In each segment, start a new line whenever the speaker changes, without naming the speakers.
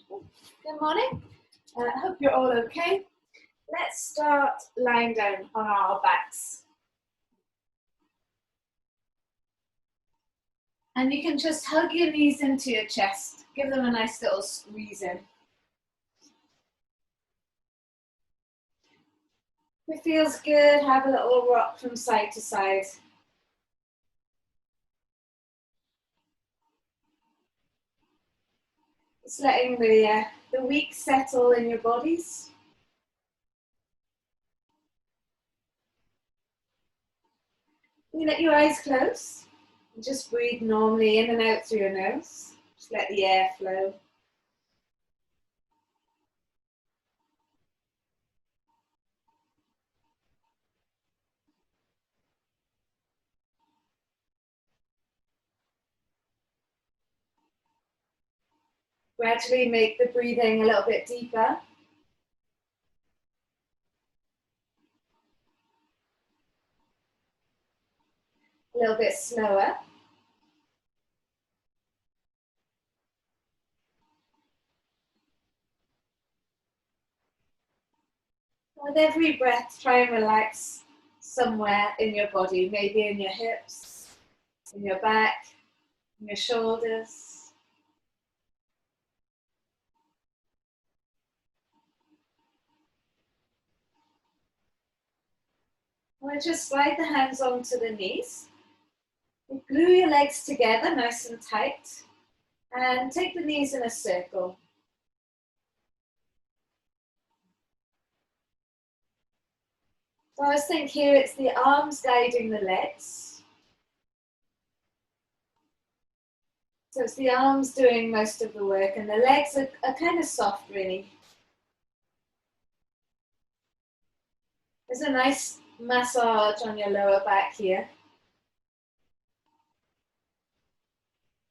Good morning. I hope you're all okay. Let's start lying down on our backs. And you can just hug your knees into your chest. Give them a nice little squeeze in. If it feels good, have a little rock from side to side. Just letting the week settle in your bodies. You let your eyes close. Just breathe normally in and out through your nose. Just let the air flow. Gradually make the breathing a little bit deeper. A little bit slower. With every breath, try and relax somewhere in your body, maybe in your hips, in your back, in your shoulders. Or just slide the hands onto the knees. You glue your legs together nice and tight and take the knees in a circle. So I was thinking here it's the arms guiding the legs. So it's the arms doing most of the work and the legs are kind of soft really. There's a nice massage on your lower back here.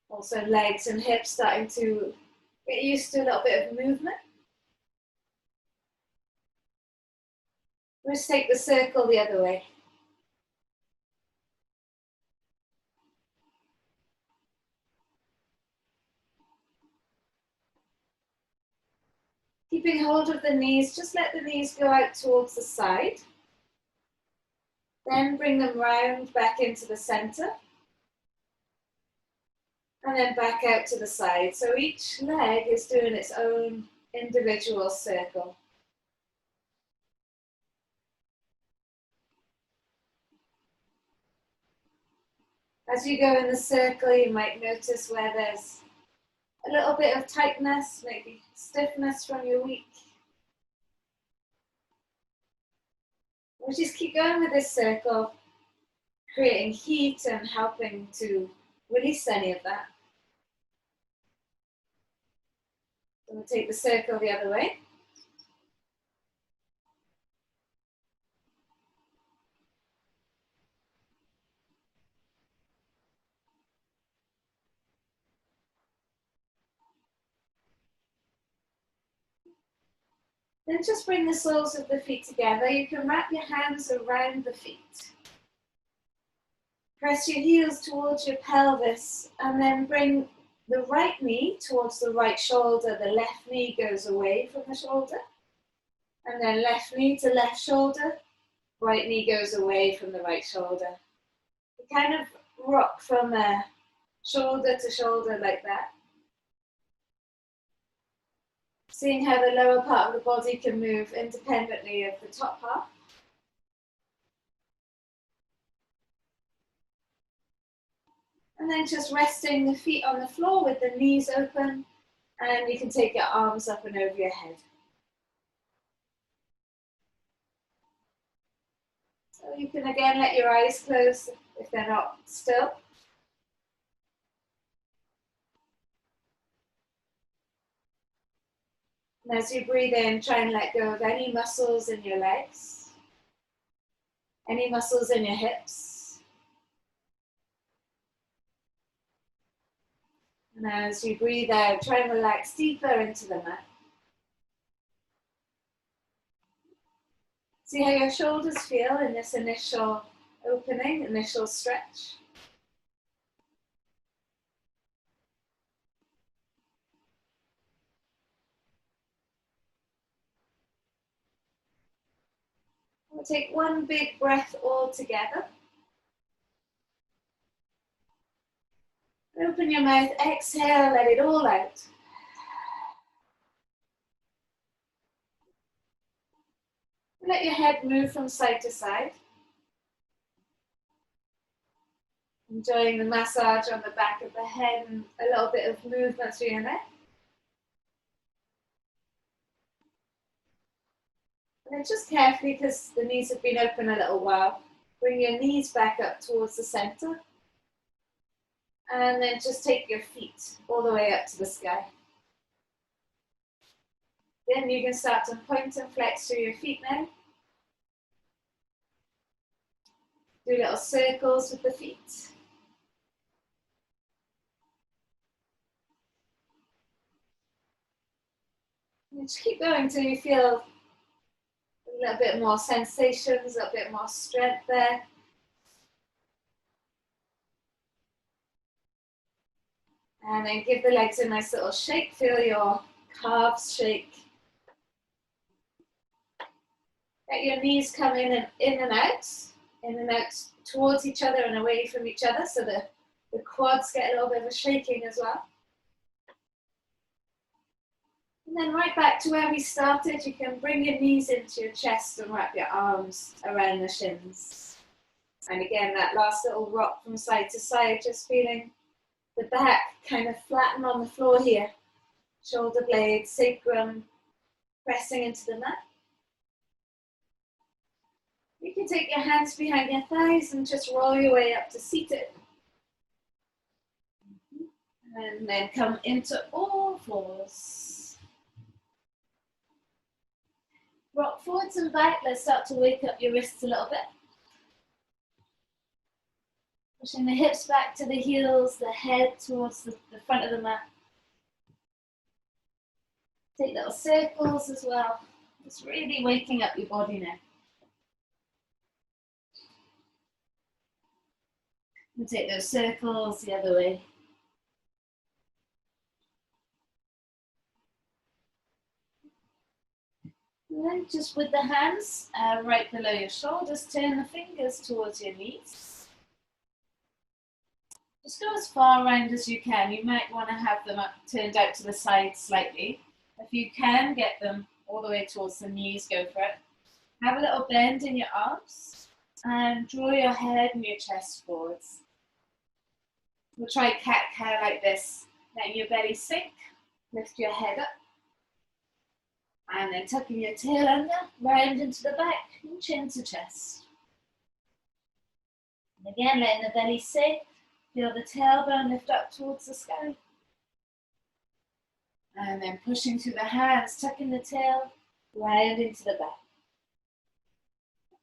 Also legs and hips starting to get used to a little bit of movement. Let's take the circle the other way. Keeping hold of the knees, just let the knees go out towards the side. Then bring them round back into the center. And then back out to the side. So each leg is doing its own individual circle. As you go in the circle, you might notice where there's a little bit of tightness, maybe stiffness from your week. We'll just keep going with this circle, creating heat and helping to release any of that. So we'll take the circle the other way. Then just bring the soles of the feet together. You can wrap your hands around the feet. Press your heels towards your pelvis and then bring the right knee towards the right shoulder. The left knee goes away from the shoulder. And then left knee to left shoulder. Right knee goes away from the right shoulder. You kind of rock from shoulder to shoulder like that. Seeing how the lower part of the body can move independently of the top half. And then just resting the feet on the floor with the knees open, and you can take your arms up and over your head. So you can again let your eyes close if they're not still. And as you breathe in, try and let go of any muscles in your legs, any muscles in your hips. And as you breathe out, try and relax deeper into the mat. See how your shoulders feel in this initial opening, initial stretch. take one big breath all together. Open your mouth, exhale, let it all out. Let your head move from side to side. Enjoying the massage on the back of the head and a little bit of movement through your neck. And then just carefully, because the knees have been open a little while, bring your knees back up towards the center. And then just take your feet all the way up to the sky. Then you can start to point and flex through your feet now. Do little circles with the feet. And just keep going until you feel a little bit more sensations, a little bit more strength there. And then give the legs a nice little shake. Feel your calves shake. Let your knees come in and out towards each other and away from each other, so the quads get a little bit of a shaking as well. And then right back to where we started, you can bring your knees into your chest and wrap your arms around the shins. And again, that last little rock from side to side, just feeling the back kind of flatten on the floor here. Shoulder blades, sacrum pressing into the mat. You can take your hands behind your thighs and just roll your way up to seated. And then come into all fours. Rock forwards and back. Let's start to wake up your wrists a little bit. Pushing the hips back to the heels, the head towards the front of the mat. Take little circles as well. Just really waking up your body now. And take those circles the other way. And then just with the hands right below your shoulders, turn the fingers towards your knees. Just go as far around as you can. You might want to have them turned out to the side slightly. If you can get them all the way towards the knees, go for it. Have a little bend in your arms and draw your head and your chest forwards. We'll try cat-cow like this. Letting your belly sink, lift your head up. And then tucking your tail under, round into the back, and chin to chest. And again, letting the belly sink. Feel the tailbone lift up towards the sky. And then pushing through the hands, tucking the tail, round into the back.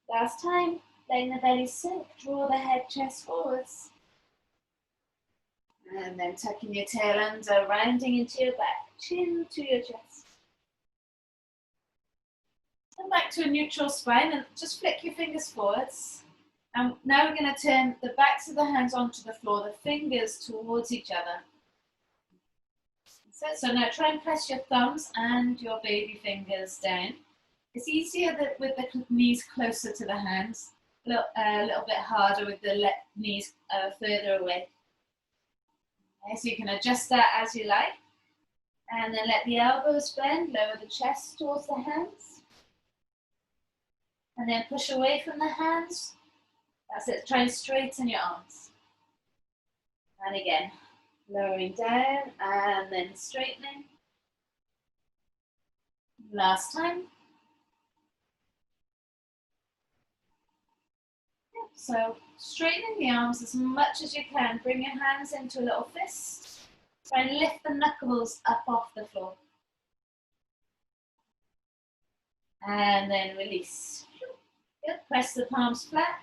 Last time, letting the belly sink, draw the head, chest forwards. And then tucking your tail under, rounding into your back, chin to your chest. Come back to a neutral spine and just flick your fingers forwards. And now we're going to turn the backs of the hands onto the floor, the fingers towards each other. So now try and press your thumbs and your baby fingers down. It's easier with the knees closer to the hands, a little bit harder with the knees further away. Okay, so you can adjust that as you like. And then let the elbows bend, lower the chest towards the hands. And then push away from the hands. That's it, try and straighten your arms. And again, lowering down and then straightening. Last time. So straightening the arms as much as you can. Bring your hands into a little fist. Try and lift the knuckles up off the floor. And then release. Good. Press the palms flat.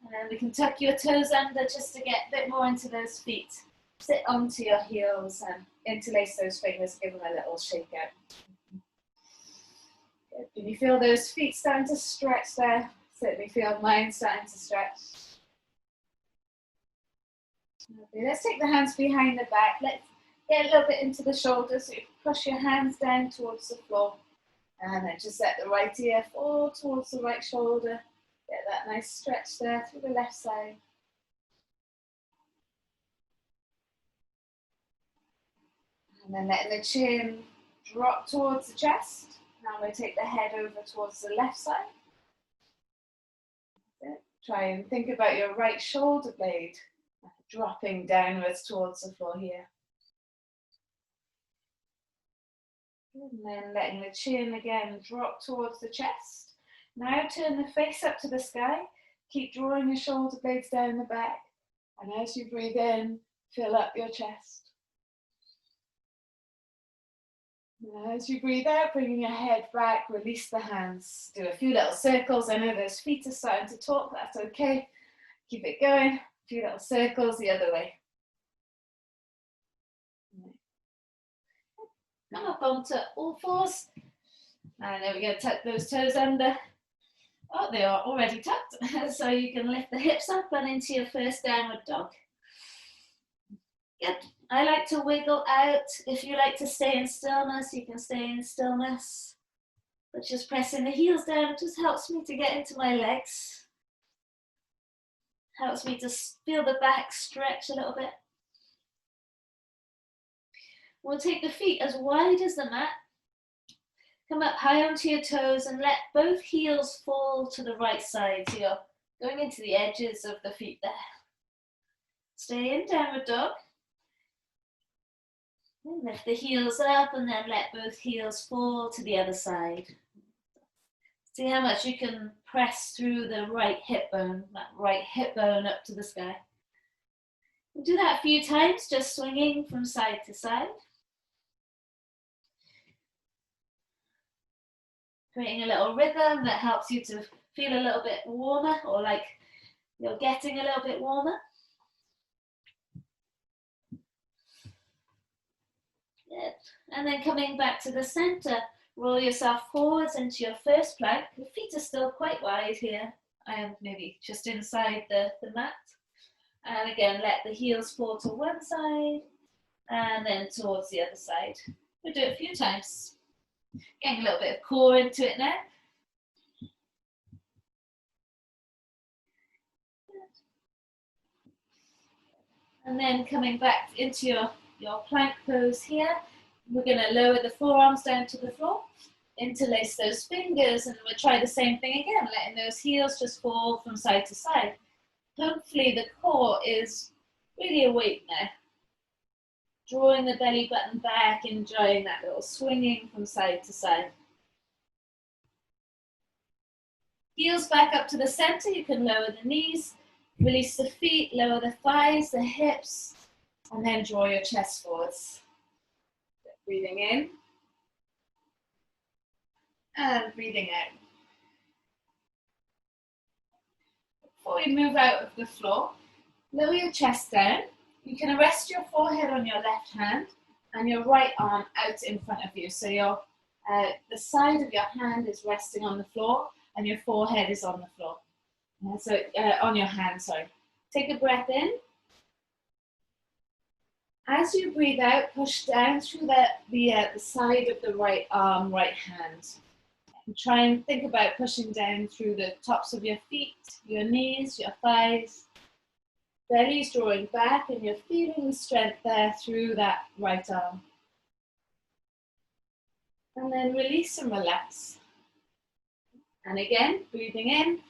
And we can tuck your toes under just to get a bit more into those feet. Sit onto your heels and interlace those fingers. Give them a little shake out. Good. Can you feel those feet starting to stretch there? Certainly feel mine starting to stretch. Okay, let's take the hands behind the back. Let's get a little bit into the shoulders. So you push your hands down towards the floor. And then just let the right ear fall towards the right shoulder. Get that nice stretch there through the left side. And then letting the chin drop towards the chest. Now I'm going to take the head over towards the left side. Try and think about your right shoulder blade dropping downwards towards the floor here. And then letting the chin again drop towards the chest. Now turn the face up to the sky. Keep drawing your shoulder blades down the back. And as you breathe in, fill up your chest. And as you breathe out, bringing your head back, release the hands. Do a few little circles. I know those feet are starting to talk, that's okay. Keep it going. A few little circles the other way. Come up onto all fours. And then we're going to tuck those toes under. Oh, they are already tucked. So you can lift the hips up and into your first downward dog. Good. I like to wiggle out. If you like to stay in stillness, you can stay in stillness. But just pressing the heels down just helps me to get into my legs. Helps me to feel the back stretch a little bit. We'll take the feet as wide as the mat. Come up high onto your toes and let both heels fall to the right side. So you're going into the edges of the feet there. Stay in downward dog. And lift the heels up and then let both heels fall to the other side. See how much you can press through the right hip bone, that right hip bone up to the sky. We'll do that a few times, just swinging from side to side. Creating a little rhythm that helps you to feel a little bit warmer, or like you're getting a little bit warmer. Good. And then coming back to the center, roll yourself forwards into your first plank. The feet are still quite wide here. I am maybe just inside the mat. And again, let the heels fall to one side and then towards the other side. We'll do it a few times. Getting a little bit of core into it now. And then coming back into your plank pose here, we're going to lower the forearms down to the floor, interlace those fingers, and we'll try the same thing again, letting those heels just fall from side to side. Hopefully the core is really awake now. Drawing the belly button back, enjoying that little swinging from side to side. Heels back up to the center, you can lower the knees, release the feet, lower the thighs, the hips, and then draw your chest forwards. Breathing in, and breathing out. Before we move out of the floor, lower your chest down. You can rest your forehead on your left hand and your right arm out in front of you. So the side of your hand is resting on the floor and your forehead is on the floor. On your hand, sorry. Take a breath in. As you breathe out, push down through the side of the right arm, right hand. And try and think about pushing down through the tops of your feet, your knees, your thighs. Belly's drawing back and you're feeling the strength there through that right arm. And then release and relax. And again, breathing in.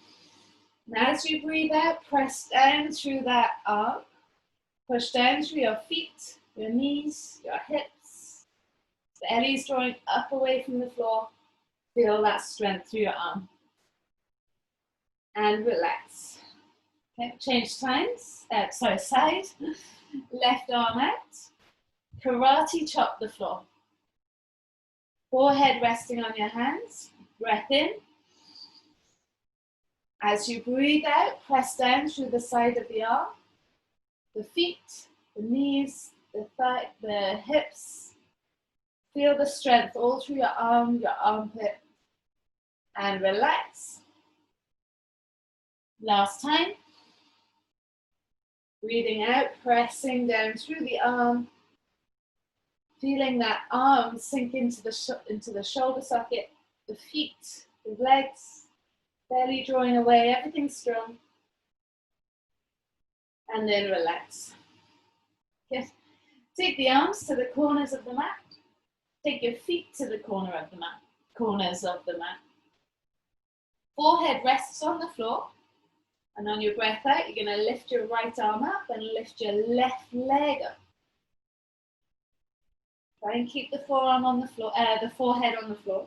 And as you breathe out, press down through that arm. Push down through your feet, your knees, your hips. Belly's drawing up away from the floor. Feel that strength through your arm. And relax. Okay, change side. Left arm out. Karate chop the floor. Forehead resting on your hands. Breath in. As you breathe out, press down through the side of the arm, the feet, the knees, the thigh, the hips. Feel the strength all through your arm, your armpit, and relax. Last time. Breathing out, pressing down through the arm, feeling that arm sink into the shoulder socket, the feet, the legs, Belly drawing away, everything strong. And then relax. Yes. Take the arms to the corners of the mat. Take your feet to the corners of the mat. Forehead rests on the floor. And on your breath out, you're going to lift your right arm up and lift your left leg up. Try and keep the forearm on the floor, the forehead on the floor.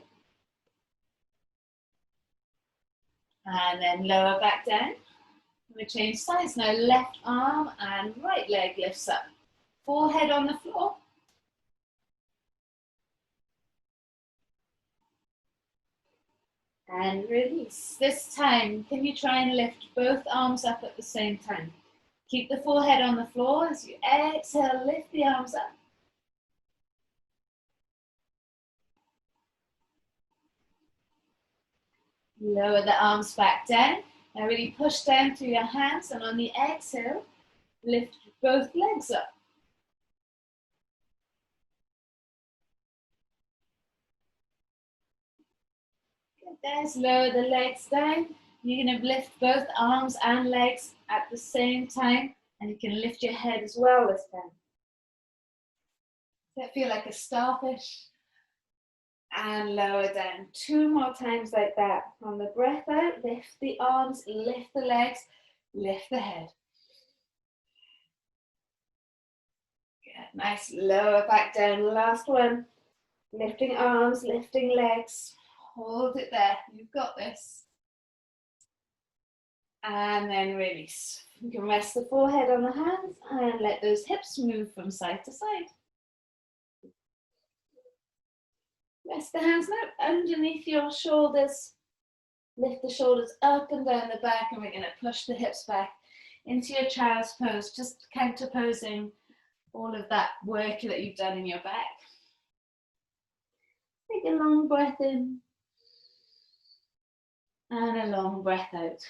And then lower back down. We change sides now. Left arm and right leg lifts up. Forehead on the floor. And release. This time, can you try and lift both arms up at the same time? Keep the forehead on the floor as you exhale, lift the arms up. Lower the arms back down. Now really push down through your hands, and on the exhale, lift both legs up. Good, guys, lower the legs down. You're going to lift both arms and legs at the same time, and you can lift your head as well this time. Does that feel like a starfish? And lower down. 2 more times like that. On the breath out, lift the arms, lift the legs, lift the head. Good, nice, lower back down. Last one. Lifting arms, lifting legs. Hold it there, you've got this. And then release. You can rest the forehead on the hands and let those hips move from side to side. Rest the hands now underneath your shoulders. Lift the shoulders up and down the back, and we're going to push the hips back into your child's pose, just counterposing all of that work that you've done in your back. Take a long breath in and a long breath out.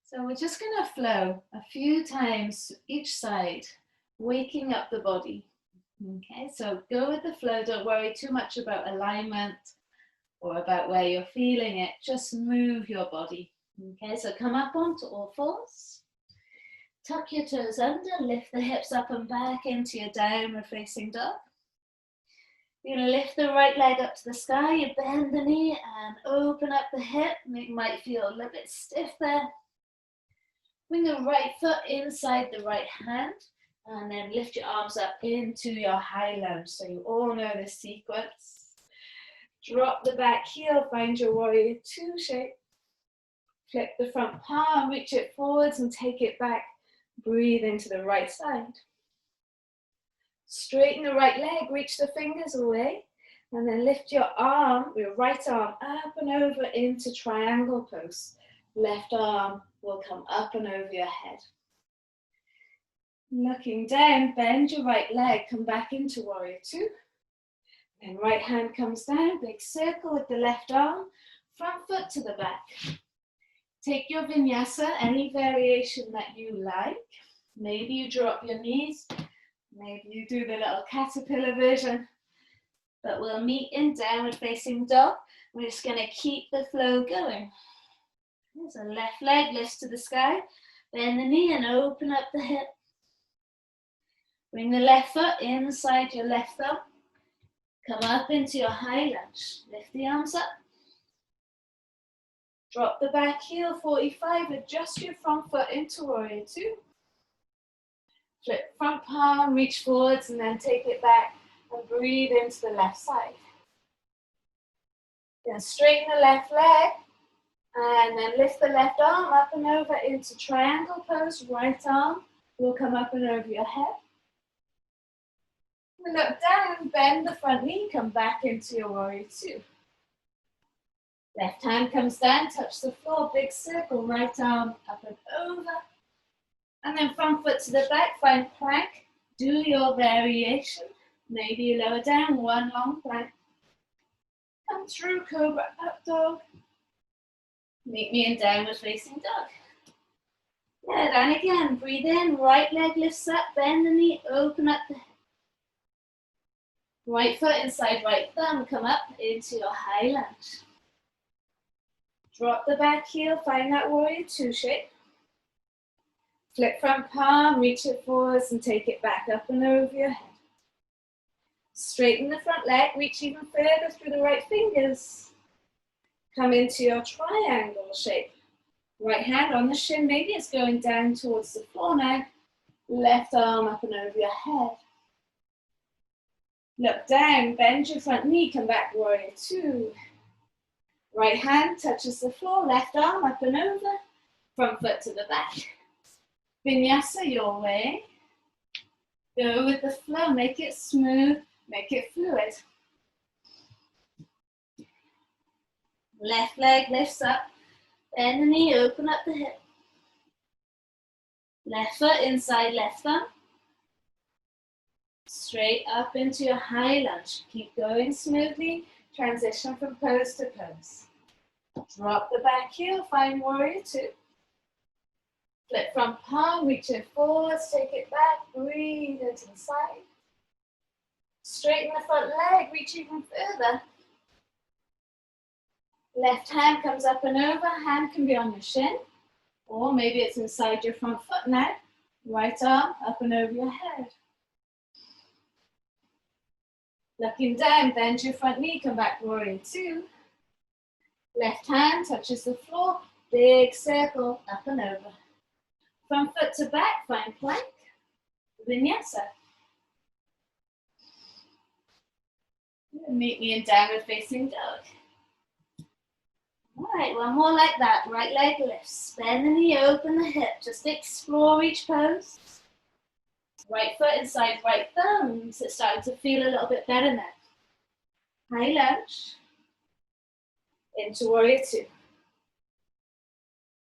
So we're just going to flow a few times each side, waking up the body. Okay, so go with the flow. Don't worry too much about alignment or about where you're feeling it. Just move your body. Okay, so come up onto all fours. Tuck your toes under, lift the hips up and back into your downward facing dog. You're going to lift the right leg up to the sky. You bend the knee and open up the hip. You might feel a little bit stiff there. Bring the right foot inside the right hand. And then lift your arms up into your high lunge. So you all know this sequence. Drop the back heel, find your warrior 2 shape. Flip the front palm, reach it forwards and take it back. Breathe into the right side. Straighten the right leg, reach the fingers away. And then lift your arm, your right arm, up and over into triangle pose. Left arm will come up and over your head. Looking down, bend your right leg, come back into warrior 2. Then right hand comes down, big circle with the left arm, front foot to the back. Take your vinyasa, any variation that you like. Maybe you drop your knees, maybe you do the little caterpillar version, but we'll meet in downward facing dog. We're just going to keep the flow going. There's a left leg, lifts to the sky, bend the knee and open up the hip. Bring the left foot inside your left thumb. Come up into your high lunge. Lift the arms up. Drop the back heel, 45. Adjust your front foot into warrior 2. Flip front palm, reach forwards and then take it back and breathe into the left side. Then straighten the left leg and then lift the left arm up and over into triangle pose. Right arm will come up and over your head. We look down, bend the front knee, come back into your warrior 2. Left hand comes down, touch the floor, big circle, right arm up and over. And then front foot to the back, find plank. Do your variation. Maybe you lower down, one long plank. Come through, cobra, up dog. Meet me in downward facing dog. Good, and again, breathe in, right leg lifts up, bend the knee, open up the hip. Right foot inside right thumb, come up into your high lunge. Drop the back heel, find that warrior two shape. Flip front palm, reach it forwards and take it back up and over your head. Straighten the front leg, reach even further through the right fingers. Come into your triangle shape. Right hand on the shin, maybe it's going down towards the floor now. Left arm up and over your head. Look down, bend your front knee, come back, warrior two. Right hand touches the floor, left arm up and over, front foot to the back. Vinyasa your way. Go with the flow, make it smooth, make it fluid. Left leg lifts up, bend the knee, open up the hip. Left foot inside left thumb. Straight up into your high lunge. Keep going smoothly. Transition from pose to pose. Drop the back heel, find warrior two. Flip front palm, reach it forwards, take it back, breathe into the side. Straighten the front leg, reach even further. Left hand comes up and over, hand can be on your shin, or maybe it's inside your front foot now. Right arm up and over your head. Looking down, bend your front knee, come back, warrior two. Left hand touches the floor, big circle, up and over. Front foot to back, find plank, vinyasa. Meet me in downward facing dog. All right, one more like that. Right leg lifts, bend the knee, open the hip. Just explore each pose. Right foot inside right thumb. So it's starting to feel a little bit better now. High lunge. Into warrior two.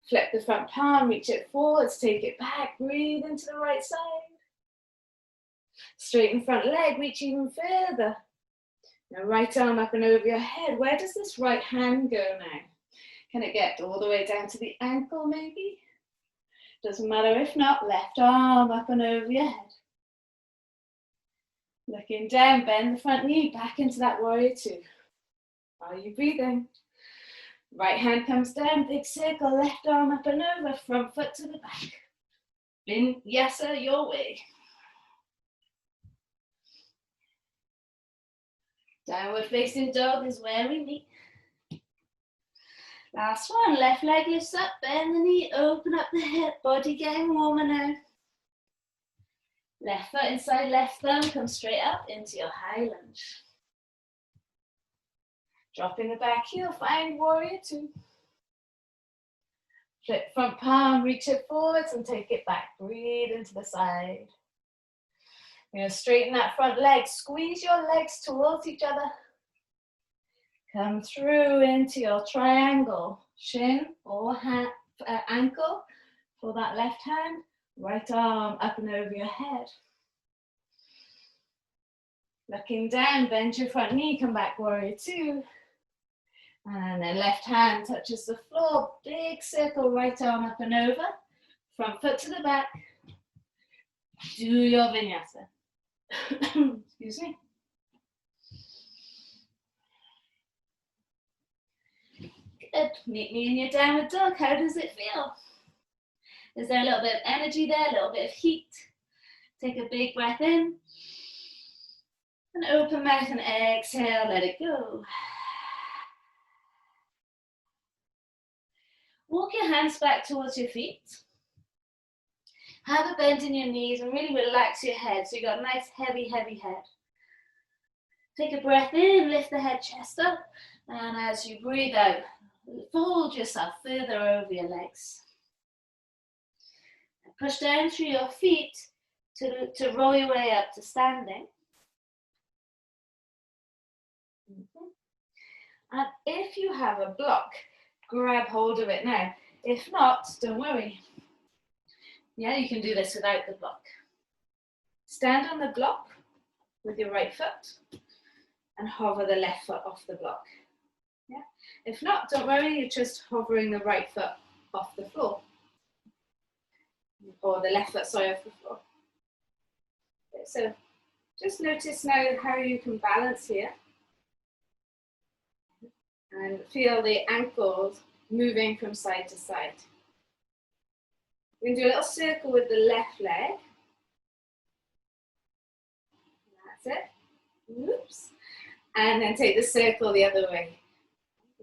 Flip the front palm, reach it forwards, take it back, breathe into the right side. Straighten front leg, reach even further. Now right arm up and over your head. Where does this right hand go now? Can it get all the way down to the ankle maybe? Doesn't matter if not, left arm up and over your head. Looking down, bend the front knee, back into that warrior two. Are you breathing? Right hand comes down, big circle, left arm up and over, front foot to the back. Vinyasa your way. Downward facing dog is where we meet. Last one, left leg lifts up, bend the knee, open up the hip, body getting warmer now. Left foot inside left thumb, come straight up into your high lunge. Dropping the back heel, find warrior two. Flip front palm, reach it forwards and take it back. Breathe into the side. You're going to straighten that front leg, squeeze your legs towards each other. Come through into your triangle, shin or ankle for that left hand, right arm up and over your head. Looking down, bend your front knee, come back, warrior two. And then left hand touches the floor, big circle, right arm up and over, front foot to the back. Do your vinyasa. Excuse me. Good. Meet me in your downward dog. How does it feel? Is there a little bit of energy there, a little bit of heat? Take a big breath in. And open mouth and exhale, let it go. Walk your hands back towards your feet. Have a bend in your knees and really relax your head so you've got a nice heavy, heavy head. Take a breath in, lift the head, chest up, and as you breathe out, fold yourself further over your legs. And push down through your feet to roll your way up to standing. And if you have a block, grab hold of it now. If not, don't worry. Yeah, you can do this without the block. Stand on the block with your right foot and hover the left foot off the block. Yeah. If not, don't worry, you're just hovering the right foot off the floor. Or the left foot, sorry, off the floor. Okay, so Just notice now how you can balance here. And feel the ankles moving from side to side. We're going to do a little circle with the left leg. That's it. Oops. And then take the circle the other way.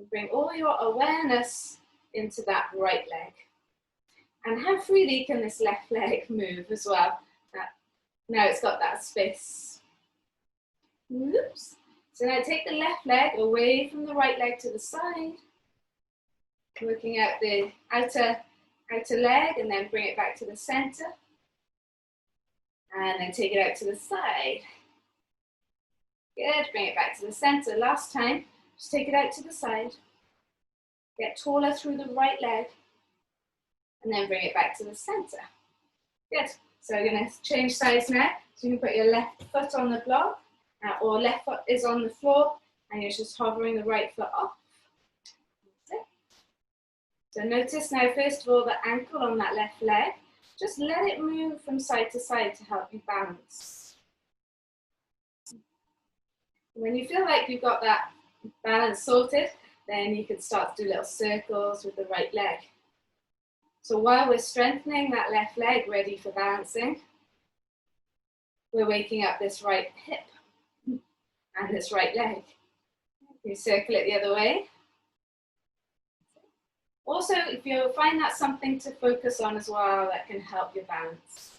Bring all your awareness into that right leg. And how freely can this left leg move as well? Now it's got that space. Oops. So now take the left leg away from the right leg to the side. Working out the outer leg, and then bring it back to the center. And then take it out to the side. Good, bring it back to the center. Last time, just take it out to the side. Get taller through the right leg. And then bring it back to the center. Good, so we're gonna change sides now. So you can put your left foot on the block, or left foot is on the floor, and you're just hovering the right foot off. So notice now, first of all, the ankle on that left leg. Just let it move from side to side to help you balance. When you feel like you've got that balance sorted, then you can start to do little circles with the right leg. So while we're strengthening that left leg, ready for balancing, we're waking up this right hip and this right leg. You circle it the other way. Also, if you find that something to focus on as well, that can help your balance.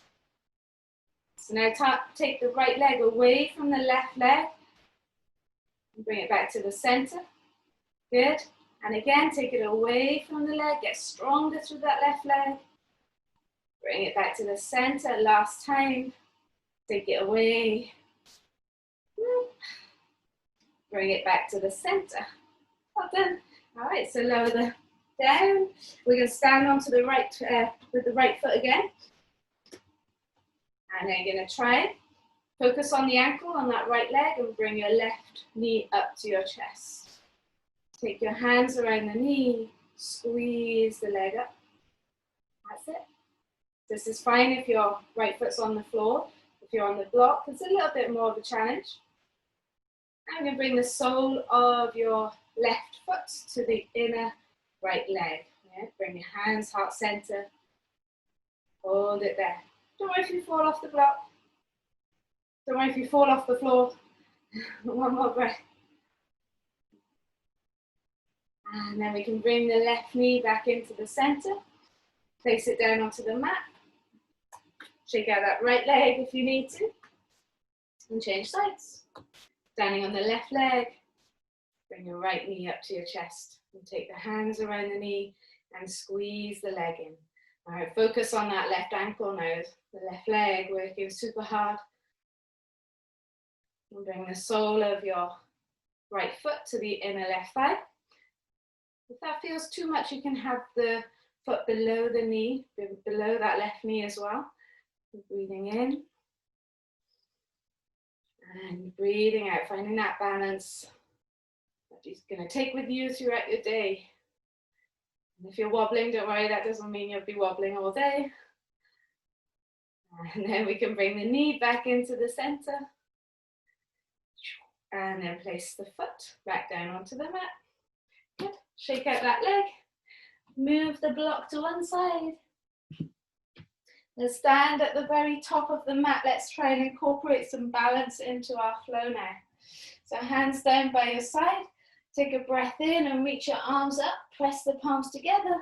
So now take the right leg away from the left leg and bring it back to the center. Good. And again, take it away from the leg, get stronger through that left leg. Bring it back to the center. Last time, take it away. Bring it back to the center. Well done. All right, so lower the down. We're going to stand onto the right with the right foot again. And then you're going to try. Focus on the ankle on that right leg and bring your left knee up to your chest. Take your hands around the knee, squeeze the leg up. That's it. This is fine if your right foot's on the floor. If you're on the block, it's a little bit more of a challenge. I'm going to bring the sole of your left foot to the inner right leg. Yeah? Bring your hands heart center. Hold it there. Don't worry if you fall off the block. Don't worry if you fall off the floor. One more breath. And then we can bring the left knee back into the center. Place it down onto the mat. Shake out that right leg if you need to. And change sides. Standing on the left leg. Bring your right knee up to your chest. And take the hands around the knee and squeeze the leg in. All right, focus on that left ankle now. The left leg working super hard. And bring the sole of your right foot to the inner left thigh. If that feels too much, you can have the foot below the knee, below that left knee as well. Breathing in. And breathing out, finding that balance. You're going to take with you throughout your day. And if you're wobbling, don't worry, that doesn't mean you'll be wobbling all day. And then we can bring the knee back into the center. And then place the foot back down onto the mat. Good. Shake out that leg. Move the block to one side. Let's stand at the very top of the mat. Let's try and incorporate some balance into our flow now. So hands down by your side. Take a breath in and reach your arms up. Press the palms together.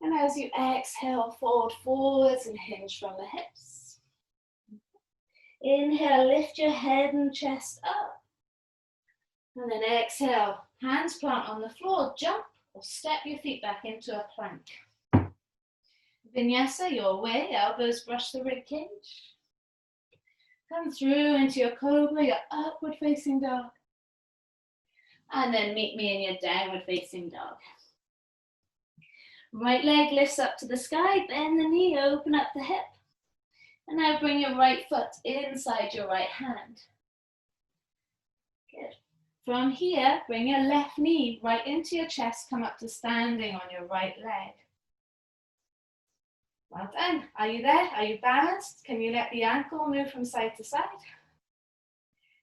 And as you exhale, fold forwards and hinge from the hips. Inhale, lift your head and chest up. And then exhale, hands plant on the floor, jump or step your feet back into a plank. Vinyasa your way, elbows brush the rib cage. Come through into your cobra, your upward facing dog. And then meet me in your downward facing dog. Right leg lifts up to the sky, bend the knee, open up the hip. And now bring your right foot inside your right hand. Good. From here, bring your left knee right into your chest, come up to standing on your right leg. Well done. Are you there? Are you balanced? Can you let the ankle move from side to side?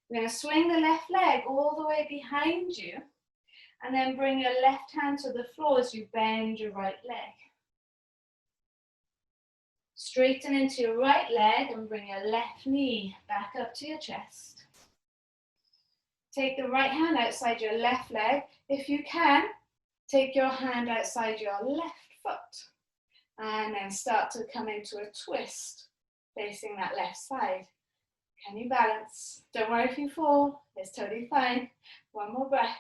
We're going to swing the left leg all the way behind you and then bring your left hand to the floor as you bend your right leg. Straighten into your right leg and bring your left knee back up to your chest. Take the right hand outside your left leg. If you can, take your hand outside your left foot and then start to come into a twist facing that left side. Can you balance? Don't worry if you fall, it's totally fine. One more breath.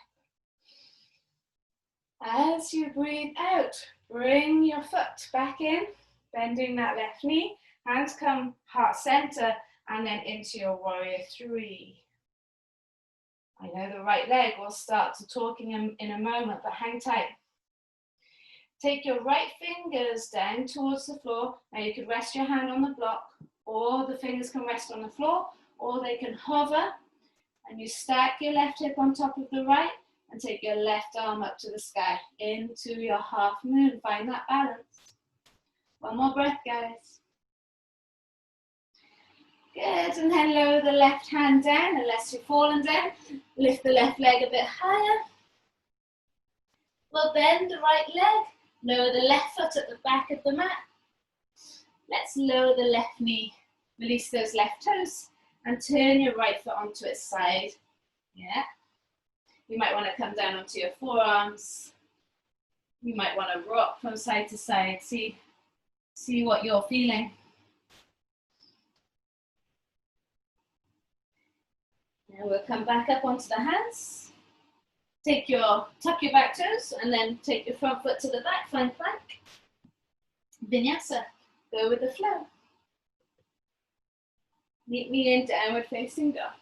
As you breathe out, bring your foot back in, bending that left knee. Hands come heart center and then into your warrior three. I know the right leg will start to talking in a moment, but hang tight. Take your right fingers down towards the floor. Now you could rest your hand on the block, or the fingers can rest on the floor, or they can hover, and you stack your left hip on top of the right and take your left arm up to the sky into your half moon. Find that balance. One more breath, guys. Good, and then lower the left hand down unless you've fallen down. Lift the left leg a bit higher. We'll bend the right leg. Lower the left foot at the back of the mat. Let's lower the left knee. Release those left toes and turn your right foot onto its side. Yeah. You might want to come down onto your forearms. You might want to rock from side to side. See what you're feeling. Now we'll come back up onto the hands. Tuck your back toes and then take your front foot to the back, find plank. Vinyasa, go with the flow. Meet me in downward facing dog.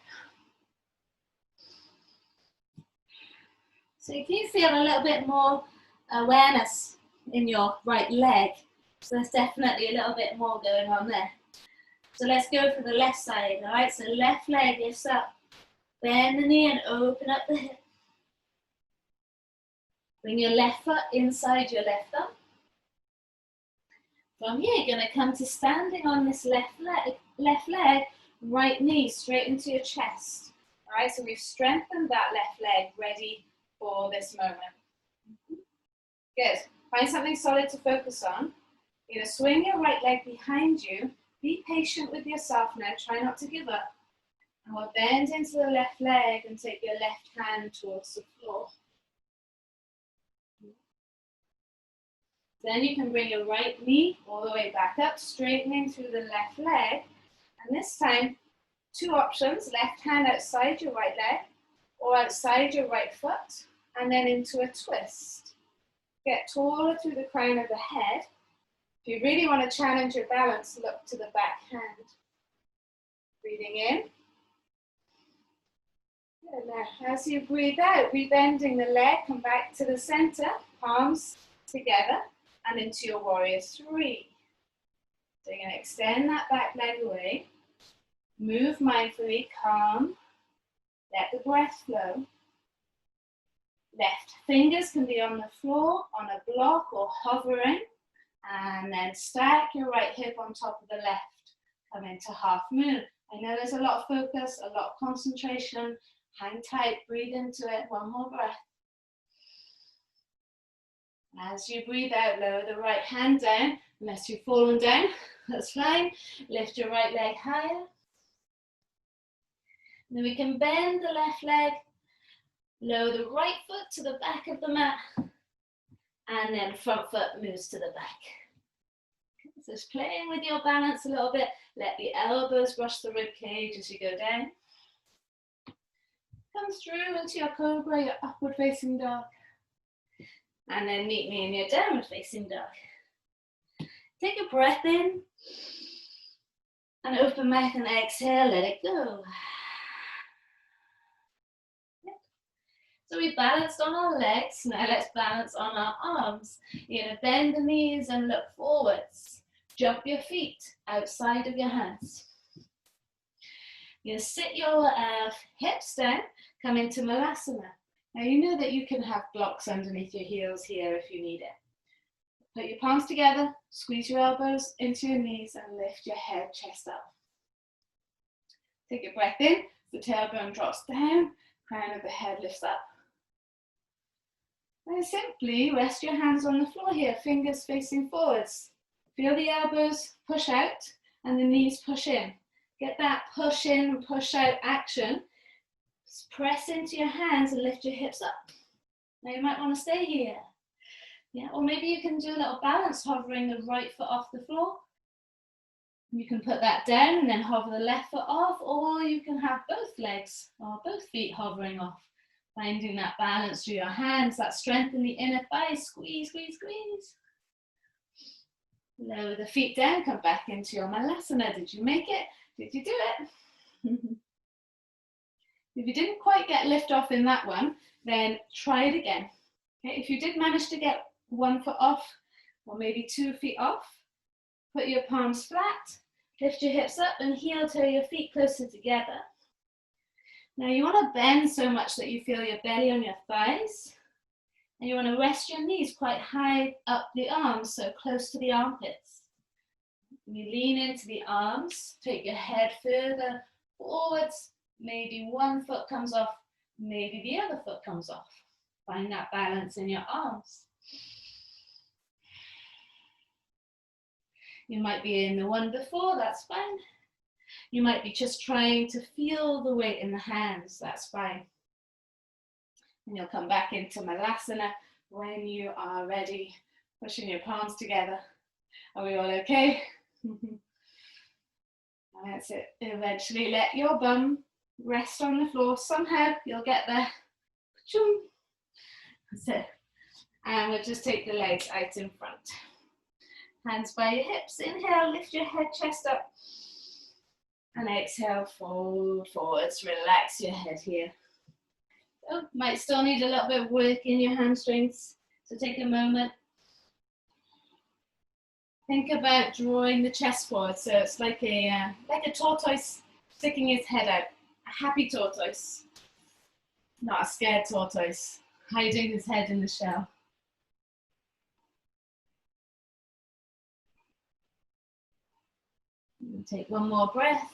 So you can feel a little bit more awareness in your right leg. So there's definitely a little bit more going on there. So let's go for the left side, all right? So left leg lifts up. Bend the knee and open up the hip. Bring your left foot inside your left thumb. From here, you're going to come to standing on this left leg, right knee straight into your chest. All right, so we've strengthened that left leg, ready for this moment. Good. Find something solid to focus on. You're going to swing your right leg behind you. Be patient with yourself now. Try not to give up. And we'll bend into the left leg and take your left hand towards the floor. Then you can bring your right knee all the way back up, straightening through the left leg. And this time, two options, left hand outside your right leg or outside your right foot, and then into a twist. Get taller through the crown of the head. If you really want to challenge your balance, look to the back hand. Breathing in. Good. Now, as you breathe out, rebending the leg, come back to the center, palms together, and into your warrior three. So you're going to extend that back leg away. Move mindfully, calm. Let the breath flow. Left fingers can be on the floor, on a block, or hovering. And then stack your right hip on top of the left. Come into half moon. I know there's a lot of focus, a lot of concentration. Hang tight, breathe into it. One more breath. As you breathe out, lower the right hand down. Unless you've fallen down, that's fine. Lift your right leg higher. Then we can bend the left leg, lower the right foot to the back of the mat, and then front foot moves to the back. So just playing with your balance a little bit. Let the elbows brush the rib cage as you go down. Come through into your cobra, your upward facing dog. And then meet me in your downward facing dog. Take a breath in. And open mouth and exhale, let it go. So we balanced on our legs, now let's balance on our arms. You're going to bend the knees and look forwards. Jump your feet outside of your hands. You're going to sit your hips down, come into Malasana. Now you know that you can have blocks underneath your heels here if you need it. Put your palms together, squeeze your elbows into your knees and lift your head, chest up. Take a breath in, The tailbone drops down, crown of the head lifts up. And simply rest your hands on the floor here, fingers facing forwards. Feel the elbows push out and the knees push in. Get that push in and push out action. Just press into your hands and lift your hips up. Now you might want to stay here. Yeah, or maybe you can do a little balance, hovering the right foot off the floor. You can put that down and then hover the left foot off, or you can have both legs or both feet hovering off. Finding that balance through your hands, that strength in the inner thighs. Squeeze, squeeze, squeeze. Lower the feet down, come back into your Malasana. Did you make it? Did you do it? If you didn't quite get lift off in that one, then try it again. Okay, if you did manage to get one foot off, or maybe 2 feet off, put your palms flat, lift your hips up and heel toe your feet closer together. Now you want to bend so much that you feel your belly on your thighs. And you want to rest your knees quite high up the arms, so close to the armpits. You lean into the arms, take your head further forwards. Maybe one foot comes off, maybe the other foot comes off. Find that balance in your arms. You might be in the one before, that's fine. You might be just trying to feel the weight in the hands, that's fine. And you'll come back into Malasana when you are ready, pushing your palms together. Are we all okay? That's it. Eventually let your bum rest on the floor. Somehow you'll get there. That's it. And we'll just take the legs out in front. Hands by your hips. Inhale, lift your head, chest up. And exhale, fold forwards. Relax your head here. Oh, might still need a little bit of work in your hamstrings. So take a moment. Think about drawing the chest forward. So it's like a tortoise sticking its head out. A happy tortoise. Not a scared tortoise. Hiding his head in the shell. Take one more breath.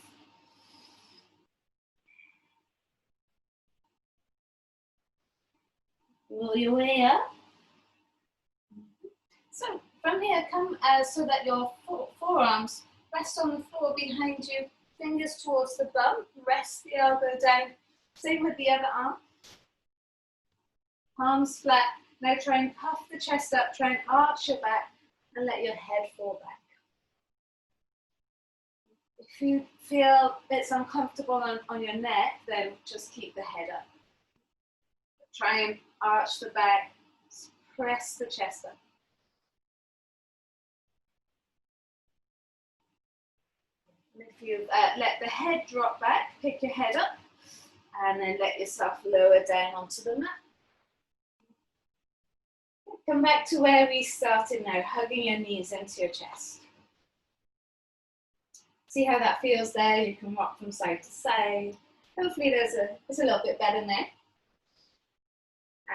Roll your way up. So from here, come so that your forearms rest on the floor behind you. Fingers towards the bum. Rest the elbow down. Same with the other arm. Palms flat. Now try and puff the chest up. Try and arch your back and let your head fall back. If you feel it's uncomfortable on your neck, then just keep the head up. Try and arch the back, press the chest up. And if you let the head drop back, pick your head up, and then let yourself lower down onto the mat. Come back to where we started now, hugging your knees into your chest. See how that feels there. You can rock from side to side. Hopefully there's a little bit better now.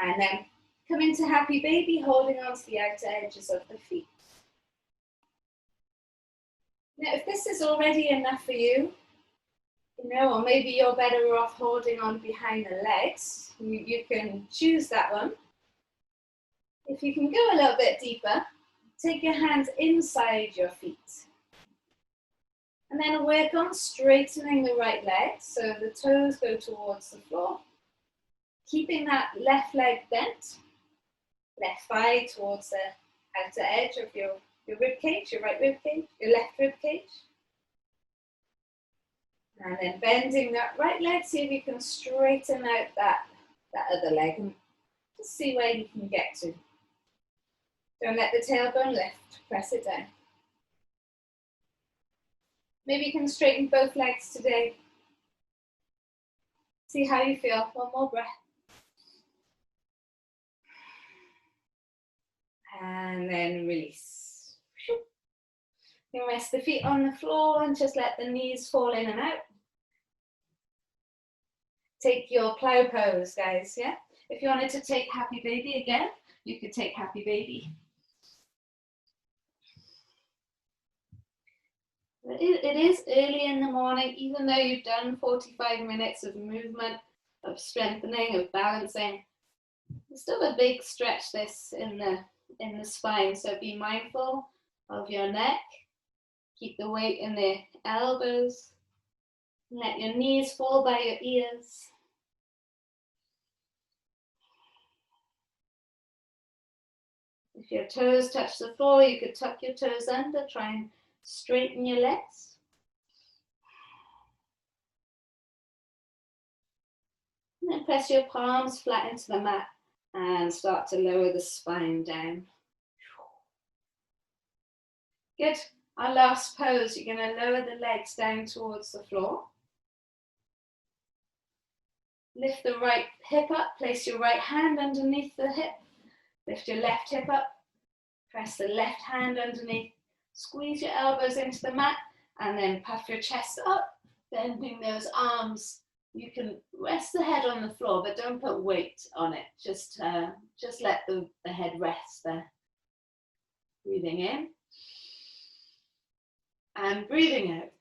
And then come into happy baby, holding on to the outer edges of the feet. Now, if this is already enough for you, or maybe you're better off holding on behind the legs, you can choose that one. If you can go a little bit deeper, take your hands inside your feet. And then work on straightening the right leg, so the toes go towards the floor. Keeping that left leg bent, left thigh towards the outer edge of your rib cage, your right rib cage, your left rib cage. And then bending that right leg, see if you can straighten out that other leg and just see where you can get to. Don't let the tailbone lift, press it down. Maybe you can straighten both legs today. See how you feel. One more breath. And then release. You can rest the feet on the floor and just let the knees fall in and out. Take your plow pose, guys, yeah? If you wanted to take happy baby again, you could take happy baby. It is early in the morning, even though you've done 45 minutes of movement, of strengthening, of balancing. There's still a big stretch this in the spine, so be mindful of your neck. Keep the weight in the elbows. Let your knees fall by your ears. If your toes touch the floor, you could tuck your toes under, try and straighten your legs. And then press your palms flat into the mat and start to lower the spine down. Good. Our last pose, you're going to lower the legs down towards the floor. Lift the right hip up, place your right hand underneath the hip. Lift your left hip up, press the left hand underneath. Squeeze your elbows into the mat and then puff your chest up, bending those arms. You can rest the head on the floor, but don't put weight on it. Just let the head rest there. Breathing in and breathing out.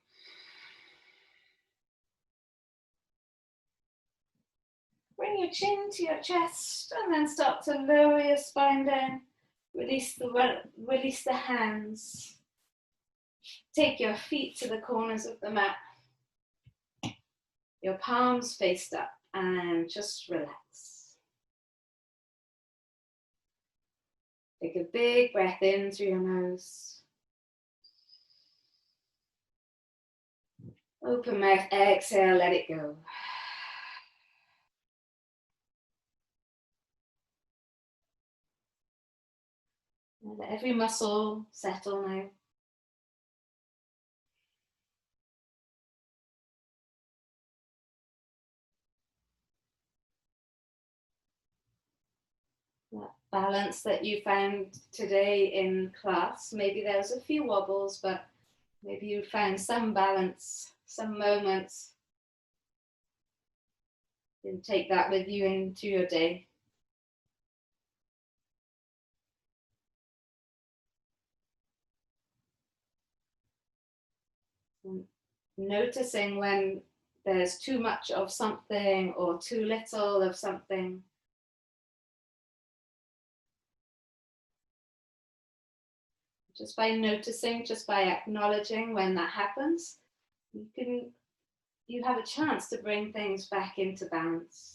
Bring your chin to your chest and then start to lower your spine down. Release the hands. Take your feet to the corners of the mat. Your palms faced up and just relax. Take a big breath in through your nose. Open mouth, exhale, let it go. Let every muscle settle now. That balance that you found today in class, maybe there was a few wobbles, but maybe you found some balance, some moments. You can take that with you into your day. Noticing when there's too much of something or too little of something. Just by noticing, just by acknowledging when that happens, you have a chance to bring things back into balance.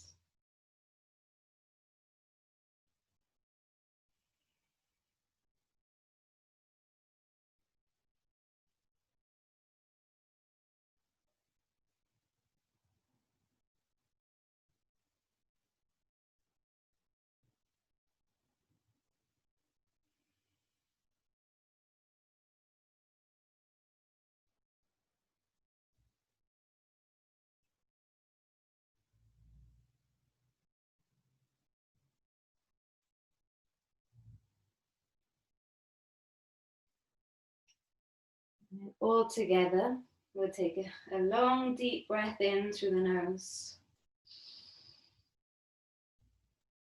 All together, we'll take a long, deep breath in through the nose.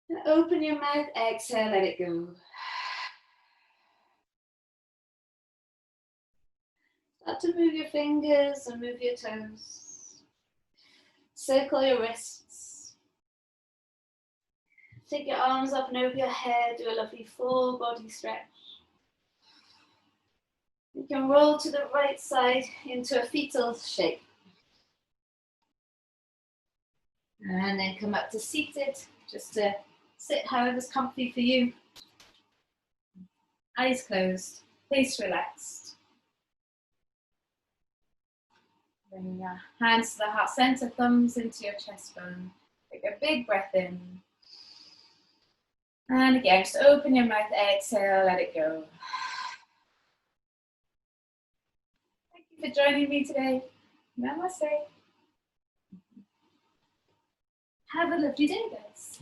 And open your mouth, exhale, let it go. Start to move your fingers and move your toes. Circle your wrists. Take your arms up and over your head, do a lovely full body stretch. You can roll to the right side into a fetal shape. And then come up to seated, just to sit however's comfy for you. Eyes closed, face relaxed. Bring your hands to the heart center, thumbs into your chest bone. Take a big breath in. And again, just open your mouth, exhale, let it go. Thank you for joining me today. Namaste. Have a lovely day, guys.